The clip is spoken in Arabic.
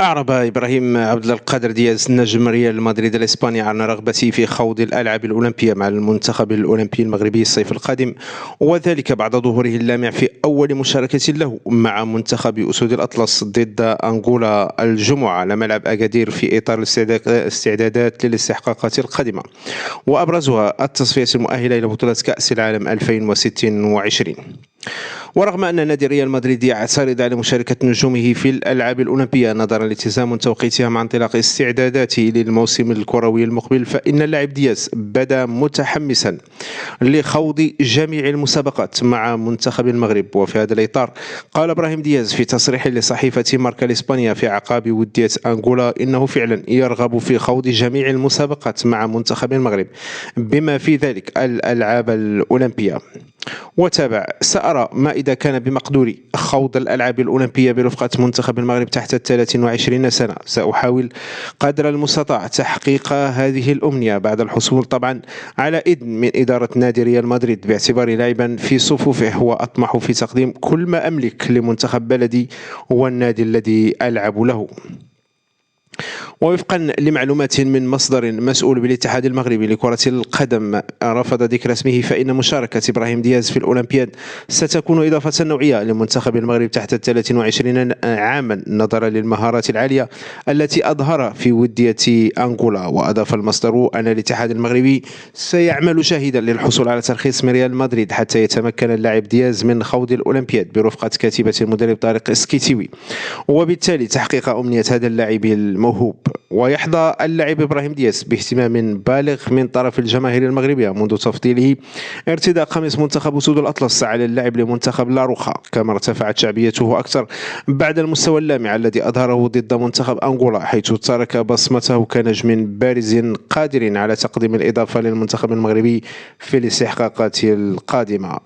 أعرب إبراهيم عبد القادر دياز نجم ريال مدريد الإسباني عن رغبته في خوض الألعاب الأولمبية مع المنتخب الأولمبي المغربي الصيف القادم، وذلك بعد ظهوره اللامع في أول مشاركة له مع منتخب أسود الأطلس ضد أنغولا الجمعة على ملعب أكادير في إطار الاستعدادات للاستحقاقات القادمة، وأبرزها التصفية المؤهلة إلى بطولة كأس العالم 2026. ورغم أن نادي ريال مدريد يعترض على مشاركة نجومه في الألعاب الأولمبية نظرا لالتزام توقيتها مع انطلاق استعداداته للموسم الكروي المقبل، فإن اللاعب دياز بدا متحمسا لخوض جميع المسابقات مع منتخب المغرب. وفي هذا الإطار قال إبراهيم دياز في تصريح لصحيفة ماركا الإسبانية في أعقاب ودية أنغولا إنه فعلا يرغب في خوض جميع المسابقات مع منتخب المغرب بما في ذلك الألعاب الأولمبية. وتابع: سأرى ما إذا كان بمقدوري خوض الألعاب الأولمبية برفقة منتخب المغرب تحت 23 سنة. سأحاول قدر المستطاع تحقيق هذه الأمنية بعد الحصول طبعا على إذن من إدارة نادي ريال مدريد باعتباري لاعبا في صفوفه، وأطمح في تقديم كل ما أملك لمنتخب بلدي والنادي الذي ألعب له. ووفقا لمعلومات من مصدر مسؤول بالاتحاد المغربي لكرة القدم رفض ذكر اسمه، فإن مشاركة إبراهيم دياز في الأولمبياد ستكون إضافة نوعية لمنتخب المغرب تحت 23 عاما نظرا للمهارات العالية التي أظهرها في ودية أنغولا. وأضاف المصدر أن الاتحاد المغربي سيعمل جاهدا للحصول على ترخيص من ريال مدريد حتى يتمكن اللاعب دياز من خوض الأولمبياد برفقة كتيبة المدرب طارق اسكيتيوي، وبالتالي تحقيق أمنية هذا اللاعب الموهوب. ويحظى اللاعب إبراهيم دياز باهتمام بالغ من طرف الجماهير المغربية منذ تفضيله ارتداء قميص منتخب أسود الأطلس على اللعب لمنتخب لاروخا، كما ارتفعت شعبيته أكثر بعد المستوى اللامع الذي أظهره ضد منتخب أنغولا، حيث ترك بصمته كنجم بارز قادر على تقديم الإضافة للمنتخب المغربي في الاستحقاقات القادمة.